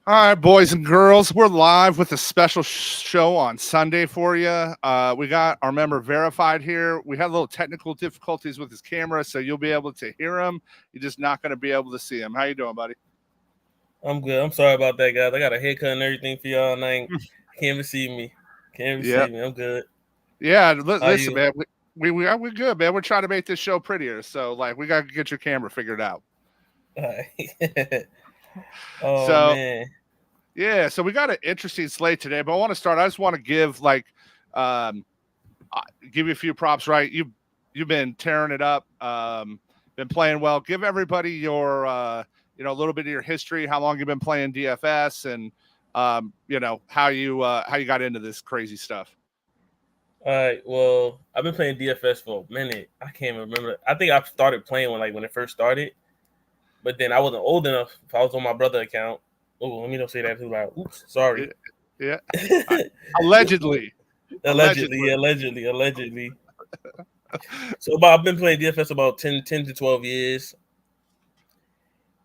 All right, boys and girls, we're live with a special show on Sunday for you. We got our member verified here. We had a little technical difficulties with his camera, so you'll be able to hear him. You're just not going to be able to see him. How you doing, buddy? I'm good. I'm sorry about that, guys. I got a haircut and everything for y'all, and can't even see me. Can't even Yep. see me. I'm good. Yeah. How Listen, you? man, we're good, man. We're trying to make this show prettier, so like we got to get your camera figured out. All right. Oh So man. yeah, so we got an interesting slate today, but I want to start. I just want to give um, give you a few props. Right, you've been tearing it up. Been playing well. Give everybody your a little bit of your history, how long you've been playing DFS, and how you got into this crazy stuff. All right. Well, I've been playing DFS for a minute. I can't remember. I think I started playing when it first started, but then I wasn't old enough. If I was on my brother account. Oh, let me don't say that too loud. Oops, sorry. Yeah, allegedly, Allegedly, allegedly. So I've been playing DFS about 10 to 12 years,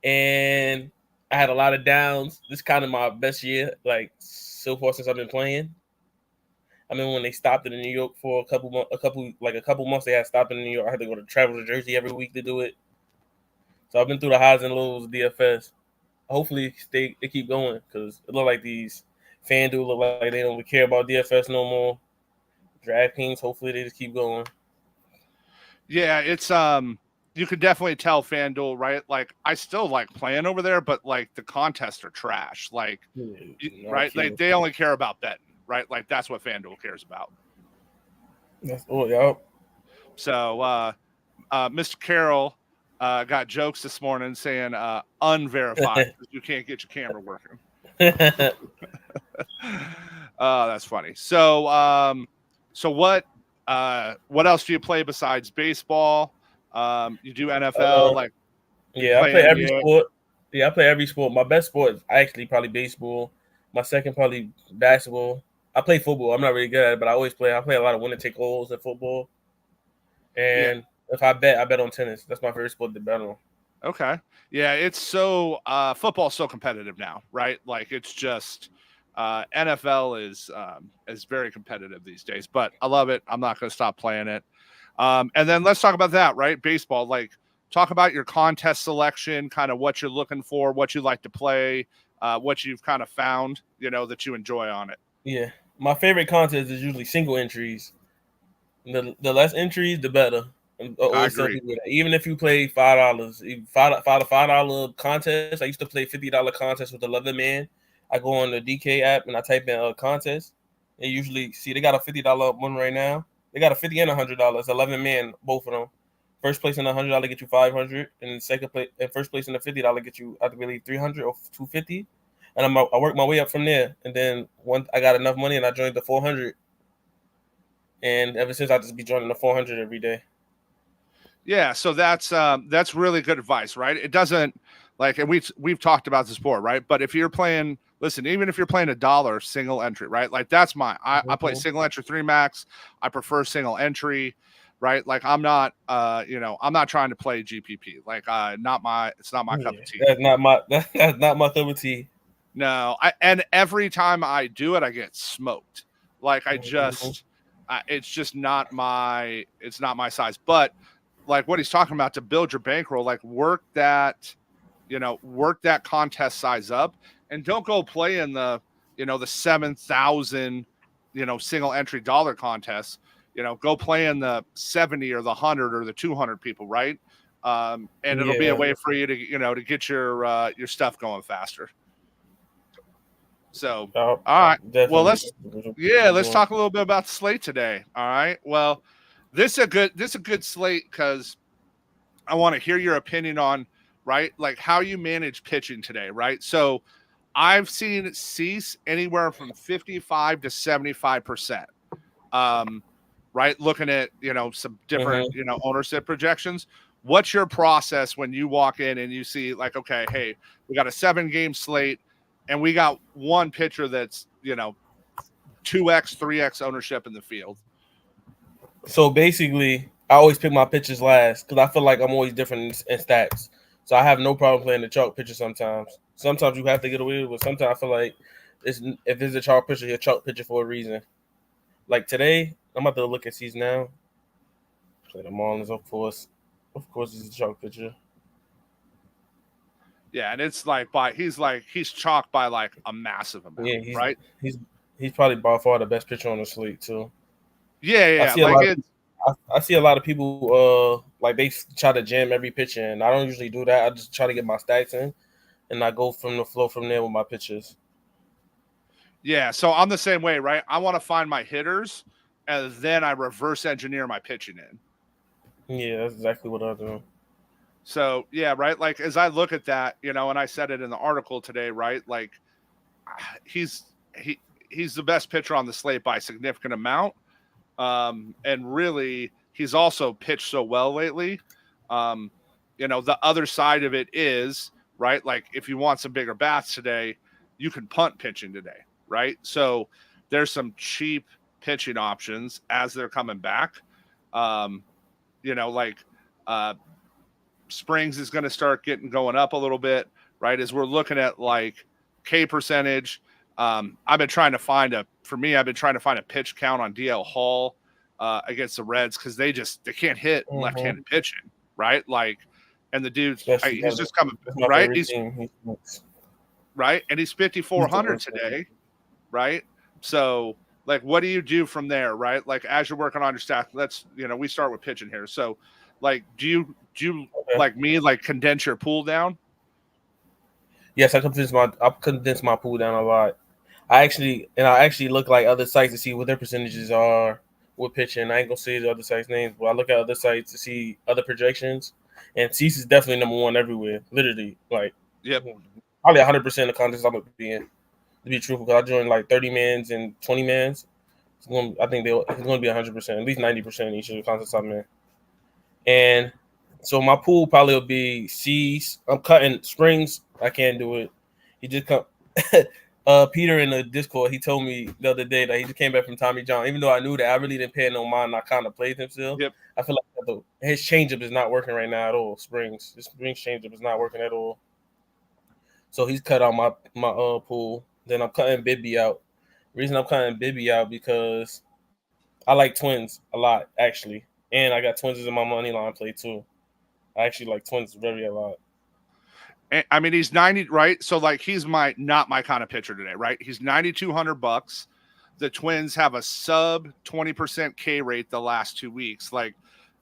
and I had a lot of downs. This is kind of my best year, like so far since I've been playing. I mean, when they stopped it in New York for a couple months, they had stopped it in New York. I had to go to travel to Jersey every week to do it. So I've been through the highs and lows of DFS. Hopefully, they keep going because it look like these FanDuel look like they don't care about DFS no more. DraftKings, hopefully they just keep going. Yeah, it's you could definitely tell FanDuel, right? Like I still like playing over there, but like the contests are trash. Like right? Like they only care about betting, right? Like that's what FanDuel cares about. Yeah. So Mr. Carroll got jokes this morning saying unverified because you can't get your camera working. Oh, that's funny. So what else do you play besides baseball? You do NFL, like yeah, I play play every NBA. sport. Yeah, I play every sport. My best sport is actually probably baseball. My second probably basketball. I play football. I'm not really good at it, but I play a lot of winner take alls in football. Yeah. And if I bet, I bet on tennis. That's my favorite sport to bet on. Okay. Yeah, it's so football's so competitive now, right? Like it's just NFL is very competitive these days, but I love it. I'm not going to stop playing it. And then let's talk about that, right? Baseball, like talk about your contest selection, kind of what you're looking for, what you like to play, what you've kind of found, that you enjoy on it. Yeah. My favorite contest is usually single entries. The less entries, the better. I I always tell agree. people that. Even if you play $5, $5 contest. I used to play $50 contest with 11 man. I go on the DK app and I type in a contest. And usually see they got a $50 one right now. They got a $50 and $100. 11 man, both of them. First place in the $100 get you 500, and second place and first place in the $50 get you I believe 300 or 250. And I work my way up from there. And then once I got enough money and I joined the 400. And ever since I just be joining the 400 every day. Yeah, so that's really good advice, right? It doesn't like, and we've talked about this before, right? But if you're playing, listen, even if you're playing $1 single entry, right? Like that's I play single entry 3 max. I prefer single entry, right? Like I'm not I'm not trying to play GPP. Like it's not my cup of tea. That's not my cup of tea. No, and every time I do it, I get smoked. Like it's just it's not my size. But like what he's talking about to build your bankroll, like work that contest size up, and don't go play in the 7,000 single entry dollar contests. Go play in the 70 or the 100 or the 200 people, right? And it'll be a way for you to get your stuff going faster. So, all right. Well, let's talk a little bit about the slate today. All right. Well, this is a good slate because I want to hear your opinion on, right, like how you manage pitching today, right? So, I've seen cease anywhere from 55 to 75%. Right, looking at some different ownership projections. What's your process when you walk in and you see like, okay, hey, we got a 7-game slate and we got one pitcher that's 2x 3x ownership in the field? So basically I always pick my pitchers last because I feel like I'm always different in stats. So I have no problem playing the chalk pitcher sometimes. sometimes you have to get away with it. Sometimes I feel like if it's a chalk pitcher, he'll chalk pitcher for a reason. Like today, I'm about to look at these now. Play the Marlins, of course. Of course, he's a chalk pitcher. Yeah, and it's like he's chalked by like a massive amount. Yeah, right. He's probably by far the best pitcher on the slate too. Yeah. I see a lot of people like they try to jam every pitcher in. I don't usually do that. I just try to get my stacks in, and I go from the flow from there with my pitchers. Yeah, so I'm the same way, right? I want to find my hitters, and then I reverse engineer my pitching in. Yeah, that's exactly what I do. So yeah, right. Like as I look at that, and I said it in the article today, right? Like he's the best pitcher on the slate by a significant amount, and really he's also pitched so well lately. The other side of it is right. Like if you want some bigger bats today, you can punt pitching today, right? So there's some cheap pitching options as they're coming back. Springs is going to start going up a little bit, right? As we're looking at like K percentage. I've been trying to find a pitch count on DL Hall against the Reds because they can't hit left-handed pitching, right? Like, and the dude, he's just coming, right? Right, and he's 5,400 today, right? So, like, what do you do from there, right? Like, as you're working on your staff, we start with pitching here. So, like, do you like me, like condense your pool down? Yes, I condense my pool down a lot. I actually look like other sites to see what their percentages are with pitching. I ain't gonna say the other sites' names, but I look at other sites to see other projections. And Cease is definitely number one everywhere. Literally, like, yep, probably 100% of contests I'm gonna be in. To be truthful, because I joined like 30 mans and 20 mans. I think it's gonna be 100%, at least 90% each of the contests I'm in. And so my pool probably will be C's. I'm cutting Springs. I can't do it. He just come. Peter in the Discord, he told me the other day that he just came back from Tommy John. Even though I knew that I really didn't pay no mind, I kind of played him still. Yep. I feel like his changeup is not working right now at all. Springs changeup is not working at all. So he's cut out my pool. Then I'm cutting Bibby out. The reason I'm cutting Bibby out because I like Twins a lot, actually. And I got Twins in my money line play too. I actually like Twins very a lot. I mean, he's 90, right? So like he's not my kind of pitcher today, right? He's $9,200. The Twins have a sub 20% K rate the last 2 weeks. Like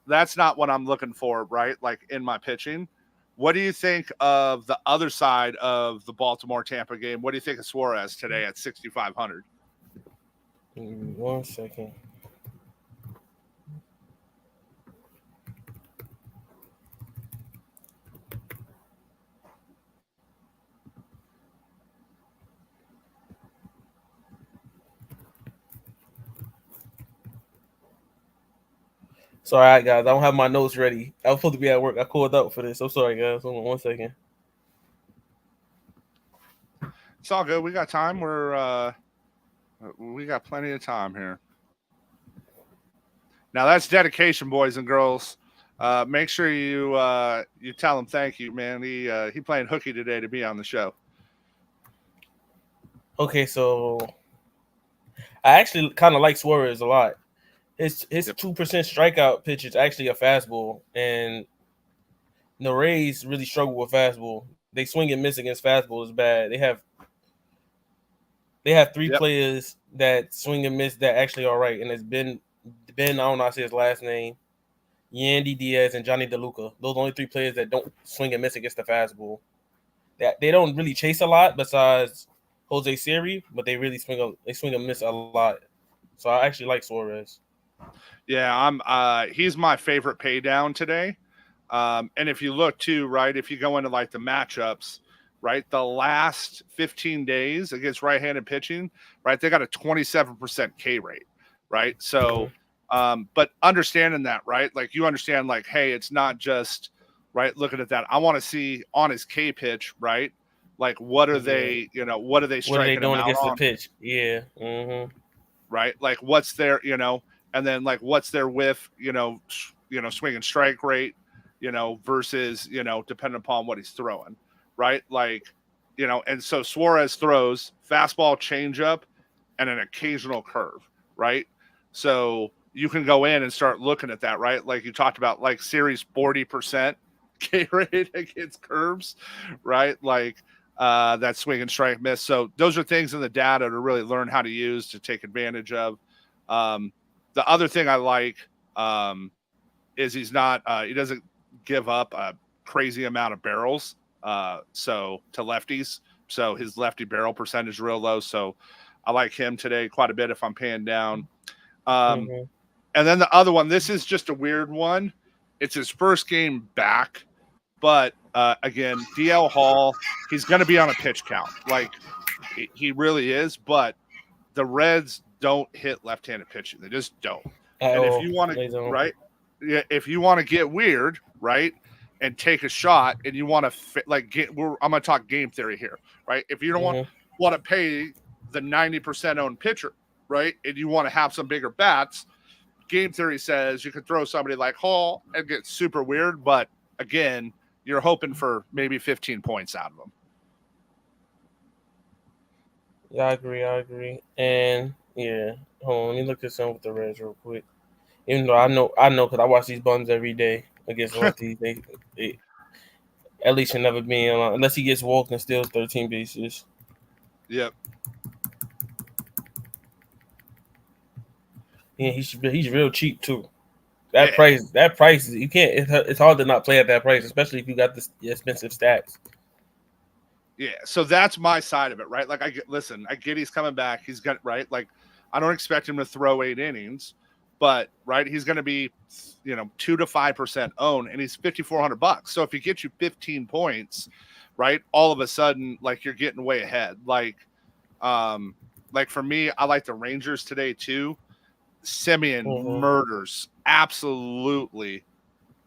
that's not what I'm looking for, right? Like in my pitching. What do you think of the other side of the Baltimore-Tampa game? What do you think of Suarez today at 6,500? 1 second. Sorry, guys. I don't have my notes ready. I was supposed to be at work. I called out for this. I'm sorry, guys. Hold on 1 second. It's all good. We got time. We got plenty of time here. Now that's dedication, boys and girls. Make sure you tell him thank you, man. He playing hooky today to be on the show. Okay, so I actually kind of like Suarez a lot. His 2% strikeout pitch is actually a fastball, and the Rays really struggle with fastball. They swing and miss against fastball is bad. They have 3 players that swing and miss that actually are right, and it's Ben. I don't know how to say his last name. Yandy Diaz and Johnny DeLuca. Those are the only 3 players that don't swing and miss against the fastball. They don't really chase a lot besides Jose Siri, but they really swing and miss a lot. So I actually like Suarez. Yeah, he's my favorite pay down today. And if you look too, right, if you go into like the matchups, right, the last 15 days against right-handed pitching, right, they got a 27% K rate, right? So, but understanding that, right, like you understand, like, hey, it's not just, right, looking at that. I want to see on his K pitch, right, like what are they, what are they striking? What are they doing against the pitch? Yeah. Right, like what's their, and then like what's their whiff, swing and strike rate, versus, depending upon what he's throwing, right? Like and so Suarez throws fastball, changeup, and an occasional curve, right? So you can go in and start looking at that, right? Like you talked about, like series 40% K rate against curves, right? Like that swing and strike miss. So those are things in the data to really learn how to use to take advantage of. The other thing I like is he doesn't give up a crazy amount of barrels. So to lefties, so his lefty barrel percentage is real low. So I like him today quite a bit if I'm paying down. And then the other one, this is just a weird one. It's his first game back, but again, DL Hall, he's going to be on a pitch count. Like he really is, but the Reds don't hit left-handed pitching. They just don't. And if you want to, right? Yeah, if you want to get weird, right, and take a shot, and you want to I'm going to talk game theory here, right? If you don't want to pay the 90% owned pitcher, right, and you want to have some bigger bats, game theory says you can throw somebody like Hall and get super weird, but again, you're hoping for maybe 15 points out of them. Yeah, I agree. And yeah, hold on, let me look at some with the Reds real quick. Even though I know because I watch these bums every day against lefties. they at least should never be in, unless he gets walked and steals 13 bases. Yep. Yeah, he's real cheap too. That price, you can't. It's hard to not play at that price, especially if you got the expensive stats. Yeah, so that's my side of it, right? Like I get he's coming back. He's got right. Like I don't expect him to throw 8 innings, but right, he's going to be 2 to 5% owned, and he's $5,400. So if he gets you 15 points, right, all of a sudden, like you're getting way ahead. Like for me, I like the Rangers today too. Semien murders, absolutely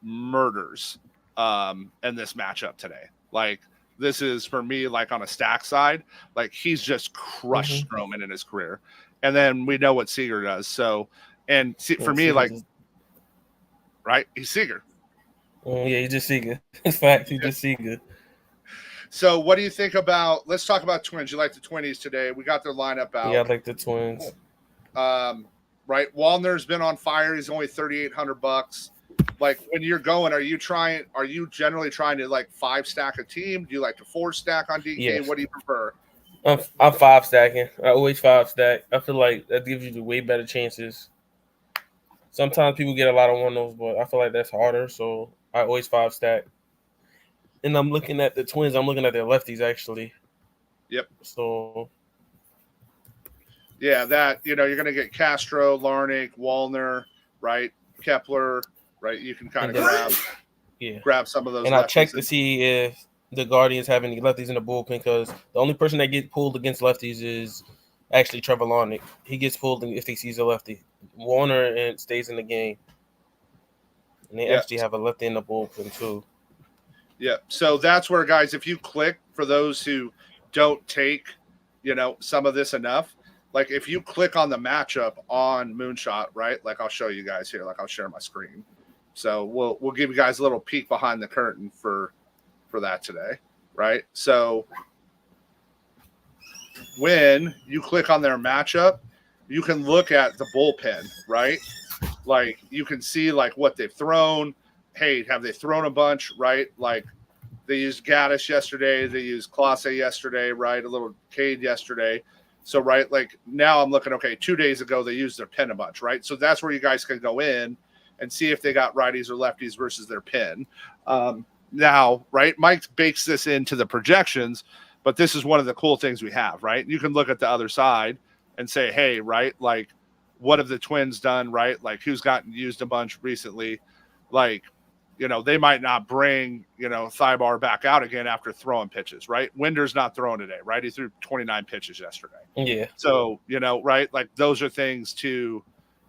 murders in this matchup today. Like this is for me, like on a stack side, like he's just crushed Stroman in his career. And then we know what Seager does. So, and for me, like, right, he's Seager. Yeah, he's just Seager. In fact, he's just Seager. So what do you think about, let's talk about Twins. You like the 20s today. We got their lineup out. Yeah, I like the Twins. Right. Wallner's been on fire. He's only $3,800. Like when you're going, are you generally trying to like 5 stack a team? Do you like to 4 stack on DK? Yes. What do you prefer? I'm 5 stacking. I always 5 stack. I feel like that gives you the way better chances. Sometimes people get a lot of 1-0s, but I feel like that's harder. So I always 5 stack. And I'm looking at the Twins. I'm looking at their lefties actually. Yep. So yeah, that you're going to get Castro, Larnach, Wallner, right? Kepler, right? You can kind of grab some of those. And I checked to see if the Guardians have any lefties in the bullpen, because the only person that gets pulled against lefties is actually Trevor Larnach. He gets pulled if he sees a lefty. Warner and stays in the game. And they actually have a lefty in the bullpen too. Yeah. So that's where, guys, if you click, for those who don't take, some of this enough, like if you click on the matchup on Moonshot, right? Like I'll show you guys here, like I'll share my screen. So we'll give you guys a little peek behind the curtain for that today, right? So when you click on their matchup, you can look at the bullpen, right? Like you can see like what they've thrown. Hey, have they thrown a bunch, right? Like they used Gaddis yesterday, they used Clase yesterday, right? A little Cade yesterday. So, right, like now I'm looking, okay, 2 days ago they used their pen a bunch, right? So that's where you guys can go in and see if they got righties or lefties versus their pen. Now, right, Mike bakes this into the projections, but this is one of the cool things we have, right? You can look at the other side and say, hey, right, like what have the Twins done, right? Like who's gotten used a bunch recently? Like, they might not bring, Thibaut back out again after throwing pitches, right? Winder's not throwing today, right? He threw 29 pitches yesterday. Yeah. So, right? Like those are things to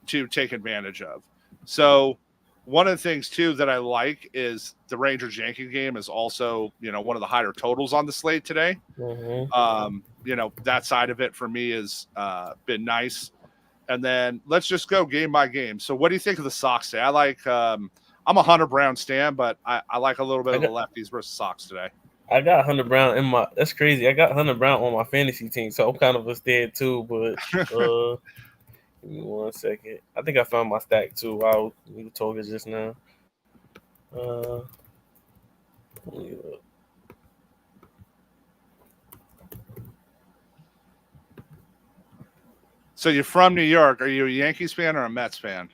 take advantage of. So one of the things too that I like is the Rangers Yankee game is also, one of the higher totals on the slate today. That side of it for me has been nice. And then let's just go game by game. So what do you think of the Sox today? I like, I'm a Hunter Brown stan, but I like a little bit of the lefties versus Sox today. I got Hunter Brown in my. That's crazy. I got Hunter Brown on my fantasy team, so I'm kind of a stand too. But give me 1 second. I think I found my stack too. While we were talking just now. Let me look. So you're from New York. Are you a Yankees fan or a Mets fan?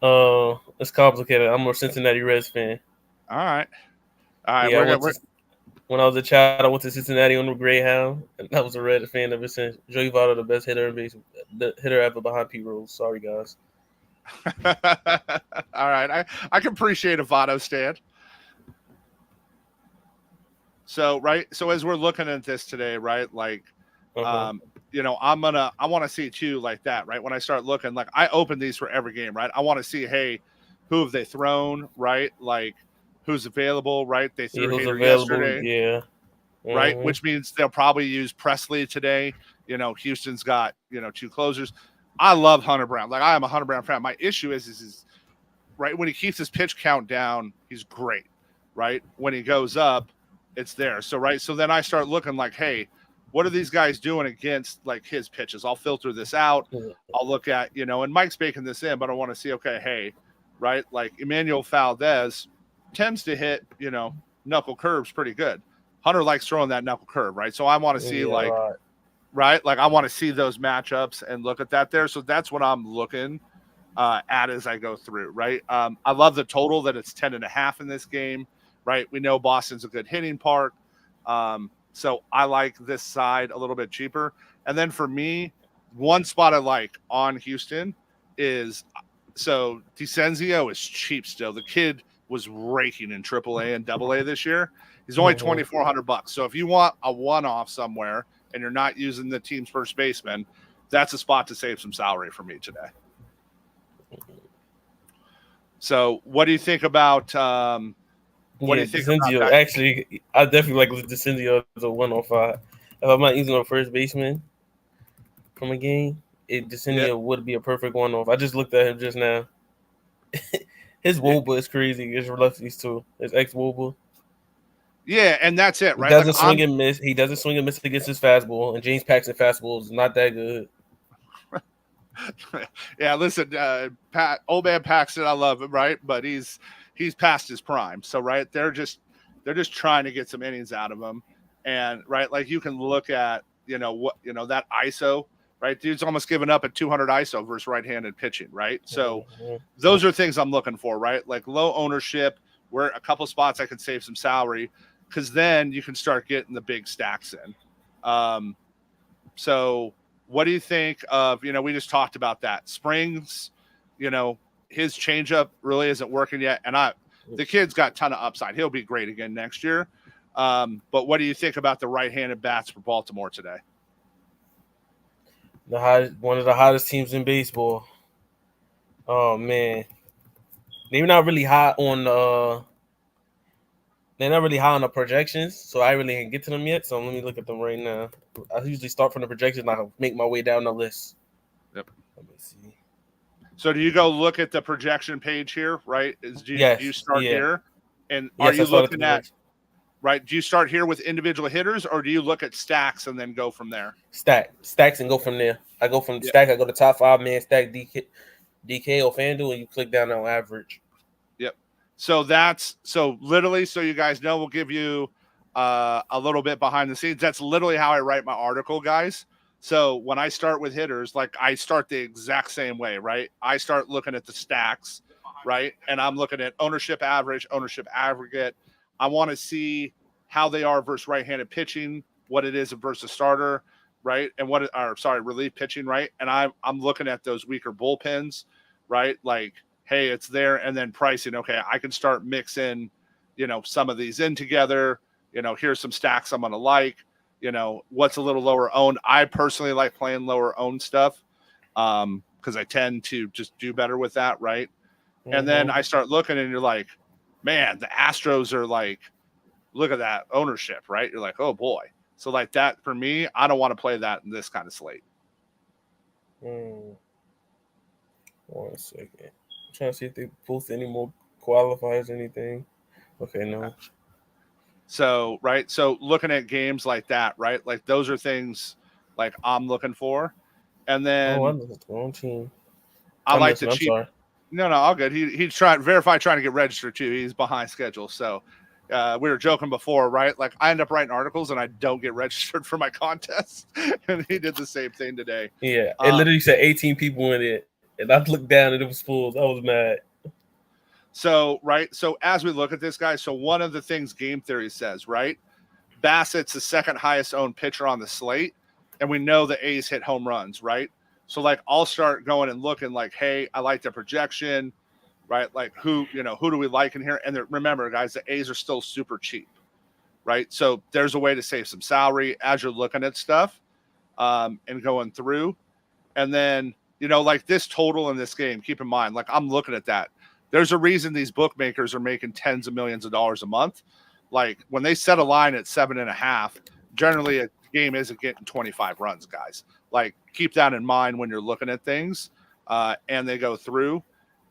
It's complicated. I'm a Cincinnati Reds fan. All right. All right. Yeah, when I was a child, I went to Cincinnati on the Greyhound, and I was a Red fan ever since. Joey Votto, the best hitter in base, the hitter ever behind Pete Rose. Sorry, guys. All right. I can appreciate a Votto stand. So, right. So as we're looking at this today, right, like, you know, I want to see too, like that, right? When I start looking, like I open these for every game, right? I want to see, hey, who have they thrown, right? Like who's available, right? They threw Who's Hader available? yesterday, Yeah. right? Which means they'll probably use Presley today. You know, Houston's got, you know, 2 closers. I love Hunter Brown. Like I am a Hunter Brown fan. My issue is right when he keeps his pitch count down, he's great, right? When he goes up, it's there. So right, so then I start looking like, hey, what are these guys doing against like his pitches? I'll filter this out. I'll look at, you know, and Mike's baking this in, but I want to see, okay, hey, right, like Emmanuel Valdez tends to hit, you know, knuckle curves pretty good. Hunter likes throwing that knuckle curve, right? So I want to see right, like I want to see those matchups and look at that there. So that's what I'm looking at as I go through, right? I love the total that it's 10.5 in this game, right? We know Boston's a good hitting park. So I like this side a little bit cheaper. And then for me, one spot I like on Houston is so DiCenzio is cheap still. The kid was raking in AAA and AA this year. He's only $2,400. So if you want a one-off somewhere and you're not using the team's first baseman, that's a spot to save some salary for me today. So, what do you think about? What do you think DiCenzio, about that? actually, I definitely like DiCenzio as a 105. If I'm not using a first baseman from a game, DiCenzio would be a perfect 1-off. I just looked at him just now. His Woba is crazy. His lefties too. His ex Woba. Yeah, and that's it, right? He doesn't swing and miss. He doesn't swing and miss against his fastball, and James Paxton fastball is not that good. Yeah, listen, old man Paxton, I love him, right? But he's past his prime. So, right, they're just trying to get some innings out of him, and right, like you can look at, you know what, you know that ISO, right? Dude's almost given up at 200 ISO versus right-handed pitching, right? So, those are things I'm looking for, right? Like low ownership, where a couple spots I can save some salary, because then you can start getting the big stacks in. So what do you think of, you know, we just talked about that. Springs, you know, his changeup really isn't working yet. And the kid's got a ton of upside. He'll be great again next year. But what do you think about the right-handed bats for Baltimore today? One of the hottest teams in baseball. Oh man, they're not really high on they're not really high on the projections, so I really didn't get to them yet. So let me look at them right now. I usually start from the projections and I'll make my way down the list. Yep. Let me see. So do you go look at the projection page here, right? Do you start here? And are you looking at, right? Do you start here with individual hitters, or do you look at stacks and then go from there? Stacks and go from there. I go from stack. I go to top 5 man stack DK or FanDuel, and you click down on average. Yep. So literally, so you guys know, we'll give you a little bit behind the scenes. That's literally how I write my article, guys. So when I start with hitters, like I start the exact same way, right? I start looking at the stacks, right? And I'm looking at ownership average, ownership aggregate. I want to see how they are versus right-handed pitching, what it is versus starter, right? And relief pitching, right? And I'm looking at those weaker bullpens, right? Like, hey, it's there, and then pricing. Okay, I can start mixing, you know, some of these in together. You know, here's some stacks I'm going to like. You know, what's a little lower owned. I personally like playing lower owned stuff because I tend to just do better with that, right? And then I start looking, and you're like, man, the Astros are like, look at that ownership, right? You're like, oh boy. So like that for me, I don't want to play that in this kind of slate. 1 second. I'm trying to see if they post any more qualifiers or anything. Okay, no. So, right. So looking at games like that, right? Like those are things like I'm looking for. And Oh, then I'm the wrong team. I I'm like the listening. I'm cheap. sorry. No, all good. He's trying to get registered too. He's behind schedule. So we were joking before, right? Like I end up writing articles and I don't get registered for my contest. And he did the same thing today. Yeah, it literally said 18 people in it. And I looked down and it was full. I was mad. So, right. So as we look at this guy, so one of the things game theory says, right? Bassett's the second highest owned pitcher on the slate. And we know the A's hit home runs, right? So like I'll start going and looking like, hey, I like the projection, right? Like who do we like in here? And remember, guys, the A's are still super cheap, right? So there's a way to save some salary as you're looking at stuff and going through. And then, like this total in this game, keep in mind, like I'm looking at that. There's a reason these bookmakers are making tens of millions of dollars a month. Like when they set a line at 7.5, generally a game isn't getting 25 runs, guys. Like keep that in mind when you're looking at things and they go through.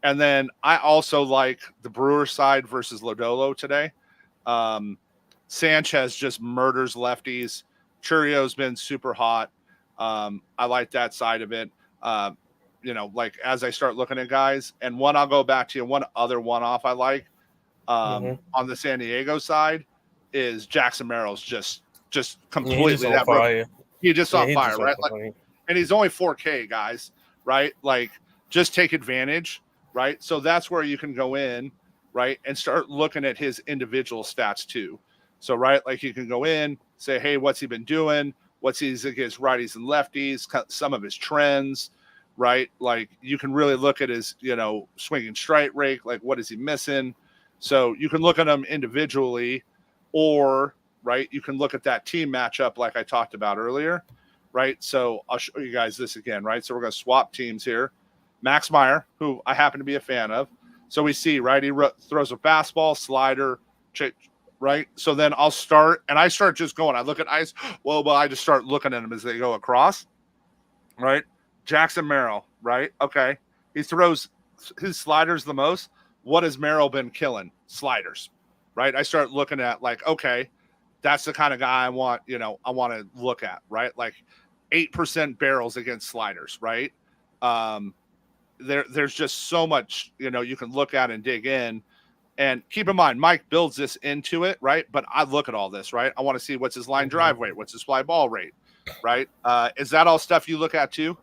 And then I also like the Brewers side versus Lodolo today. Sanchez just murders lefties. Churio's been super hot. I like that side of it. Like as I start looking at guys, and one I'll go back to you, one other one-off I like on the San Diego side is Jackson Merrill's just completely on fire. He just on fire, right? Like, and he's only 4K, guys, right? Like just take advantage, right? So that's where you can go in, right, and start looking at his individual stats too. So, right, like you can go in, say, hey, what's he been doing? What's he's against righties and lefties? Some of his trends, right? Like you can really look at his, swinging strike rate. Like what is he missing? So you can look at them individually, or right, you can look at that team matchup like I talked about earlier, right? So I'll show you guys this again, right? So we're going to swap teams here. Max Meyer, who I happen to be a fan of. So we see, right, he throws a fastball, slider, right? So then I'll start, and I start just going. I look at ice. Well, but I just start looking at them as they go across, right? Jackson Merrill, right? Okay. He throws his sliders the most. What has Merrill been killing? Sliders, right? I start looking at like, okay, that's the kind of guy I want, I want to look at, right? Like 8% barrels against sliders, right? There's just so much, you can look at and dig in. And keep in mind, Mike builds this into it, right? But I look at all this, right? I want to see what's his line drive rate, what's his fly ball rate, right? Is that all stuff you look at too?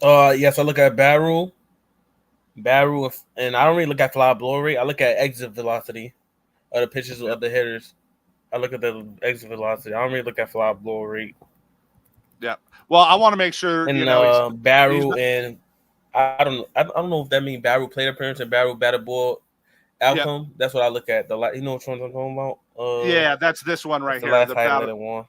Yes, I look at barrel, and I don't really look at fly ball rate. I look at exit velocity of the pitches of the hitters. I look at the exit velocity. I don't really look at fly ball rate. Yeah. Well, I want to make sure and barrel and I don't know if that means barrel plate appearance and barrel batted ball outcome. Yep. That's what I look at. Which ones I'm talking about? Yeah, that's this one right here. The last highlighted one.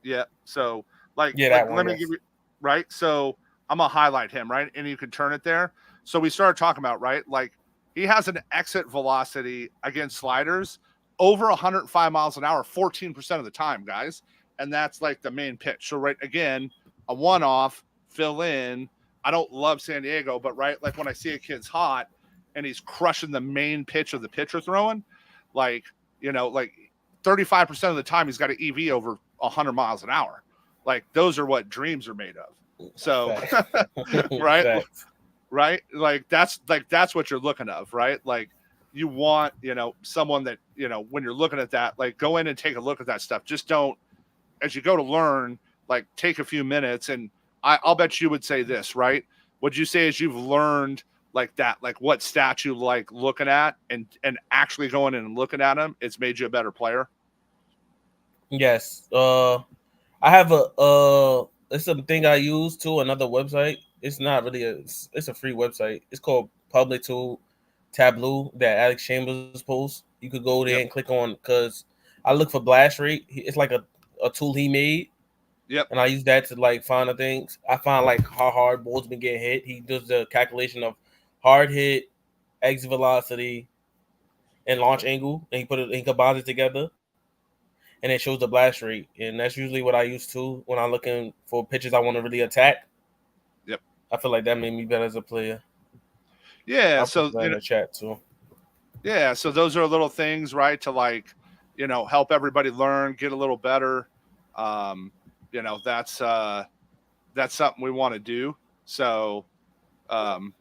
Yeah. So let me give you right. So I'm gonna highlight him, right? And you can turn it there. So we started talking about, right? Like he has an exit velocity against sliders over 105 miles an hour, 14% of the time, guys. And that's like the main pitch. So right again, a one-off, fill in. I don't love San Diego, but right, like when I see a kid's hot and he's crushing the main pitch of the pitcher throwing, like 35% of the time he's got an EV over 100 miles an hour. Like those are what dreams are made of. So, right, right, like that's what you're looking of, right? Like you want someone that when you're looking at that, like go in and take a look at that stuff. Just don't, as you go to learn, like take a few minutes. And I'll bet you would say this, right? Would you say as you've learned like that, like what stats you like looking at and actually going in and looking at them, it's made you a better player? Yes. I have it's something I use too, another website. It's not really it's a free website. It's called Public Tool Tableau that Alex Chambers posts. You could go there and click on, because I look for blast rate. It's like a tool he made. Yep. And I use that to like find the things. I find like how hard balls been getting hit. He does the calculation of hard hit, exit velocity, and launch angle, and he combines it together, and it shows the blast rate. And that's usually what I use too when I'm looking for pitches I want to really attack. Yep. I feel like that made me better as a player. Yeah. I'll so put that in the chat too. Yeah. So those are little things, right? To like, help everybody learn, get a little better. That's something we want to do. So Mike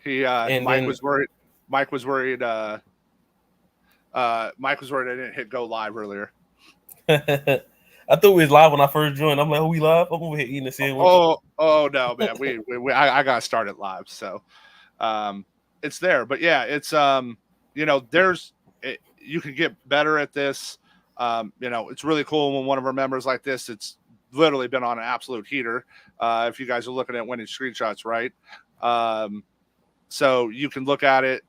was worried. Mike was worried. Mike was worried I didn't hit go live earlier. I thought we was live when I first joined. I'm like, "Oh, we live? I'm over here eating a sandwich." Oh no, man. I got started live, so it's there. But yeah, it's you can get better at this. It's really cool when one of our members like this. It's literally been on an absolute heater. If you guys are looking at winning screenshots, right? So you can look at it,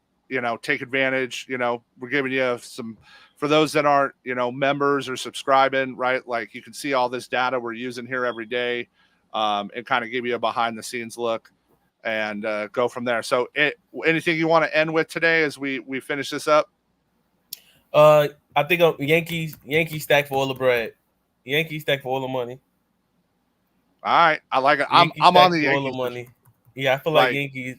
take advantage. We're giving you some, for those that aren't, members or subscribing, right? Like you can see all this data we're using here every day, and kind of give you a behind the scenes look and go from there. So anything you want to end with today as we finish this up? I think Yankees stack for all the bread. Yankees stack for all the money. All right. I like it. I'm on the Yankees. All the money. Yeah, I feel like Yankees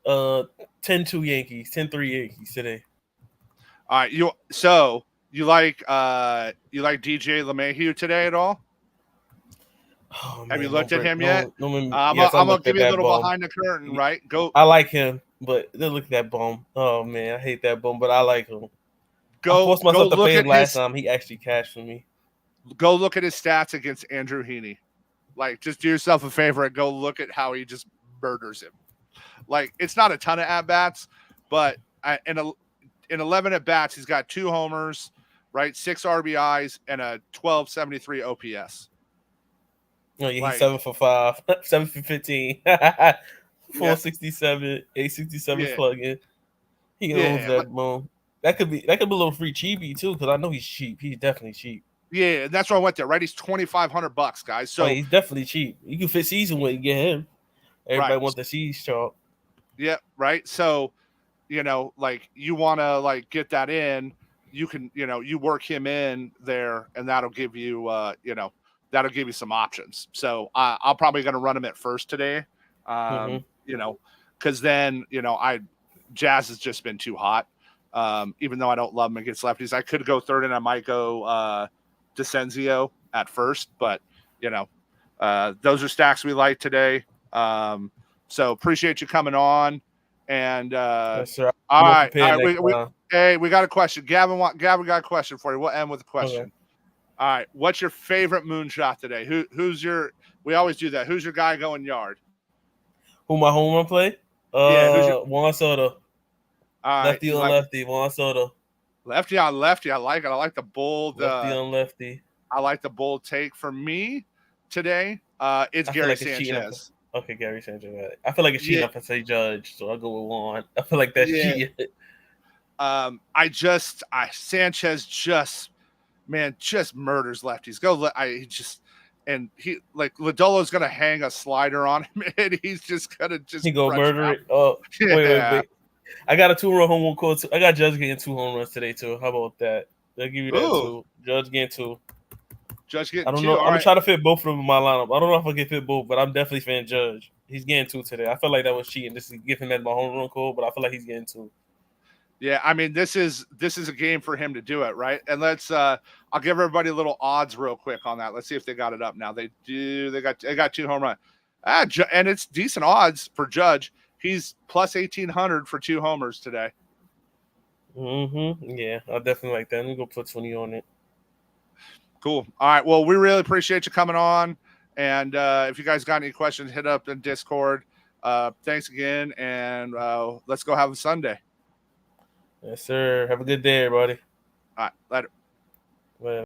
10-2 Yankees, 10-3 Yankees today. All right, you like DJ LeMahieu today at all? Oh, man, have you looked at him yet? I'm gonna give you a little behind the curtain, right? Go. I like him, but look at that bum. Oh man, I hate that bum, but I like him. I forced myself to pay him last time. He actually cashed for me. Go look at his stats against Andrew Heaney. Like, just do yourself a favor and go look at how he just murders him. Like, it's not a ton of at bats, but in 11 at bats, he's got 2 homers, right? 6 RBIs and a 1273 OPS. No, yeah, he's 7 for 5, 7 for 15, 467, 867 plug-in. He owns that bone. That could be a little free cheapy too, because I know he's cheap. He's definitely cheap. Yeah, that's why I went there, right? He's $2,500, guys. So he's definitely cheap. You can fit season with and get him. Everybody wants the season chart. Yeah, right. So, like you want to get that in, you can, you work him in there, and that'll give you, that'll give you some options. So I'm probably going to run him at first today, because then, Jazz has just been too hot. Even though I don't love him against lefties, I could go third and I might go Descenzio at first, but those are stacks we like today. So appreciate you coming on. And yes, sir. all right, we got a question. Gavin got a question for you. We'll end with a question. Okay. All right, what's your favorite moonshot today? Who's your? We always do that. Who's your guy going yard? Who my home run play? Juan Soto. Lefty on lefty, Juan Soto. Lefty on lefty. I like it. I like the bold. Lefty on lefty. I like the bold take. For me today, it's Gary Sanchez. Okay, Gary Sanchez. I feel like it's cheating if I say Judge, so I'll go with Juan. I feel like that's cheating. Sanchez just murders lefties. Lodolo's gonna hang a slider on him, and he's just gonna murder it. Oh, wait. I got a 2-run home run call too. I got Judge getting 2 home runs today too. How about that? They'll give you that too. Judge getting 2. Judge getting 2. I don't know. I'm gonna try to fit both of them in my lineup. I don't know if I can fit both, but I'm definitely fan Judge. He's getting 2 today. I feel like that was cheating. Just to give him that my home run call, but I feel like he's getting 2. Yeah, I mean, this is a game for him to do it, right? And let's I'll give everybody a little odds real quick on that. Let's see if they got it up now. They do. They got 2 home runs. And it's decent odds for Judge. He's plus 1,800 for 2 homers today. Yeah, I definitely like that. Let me go put 20 on it. Cool. All right. Well, we really appreciate you coming on. And if you guys got any questions, hit up in Discord. Thanks again. And let's go have a Sunday. Yes, sir. Have a good day, everybody. All right. Later. Well.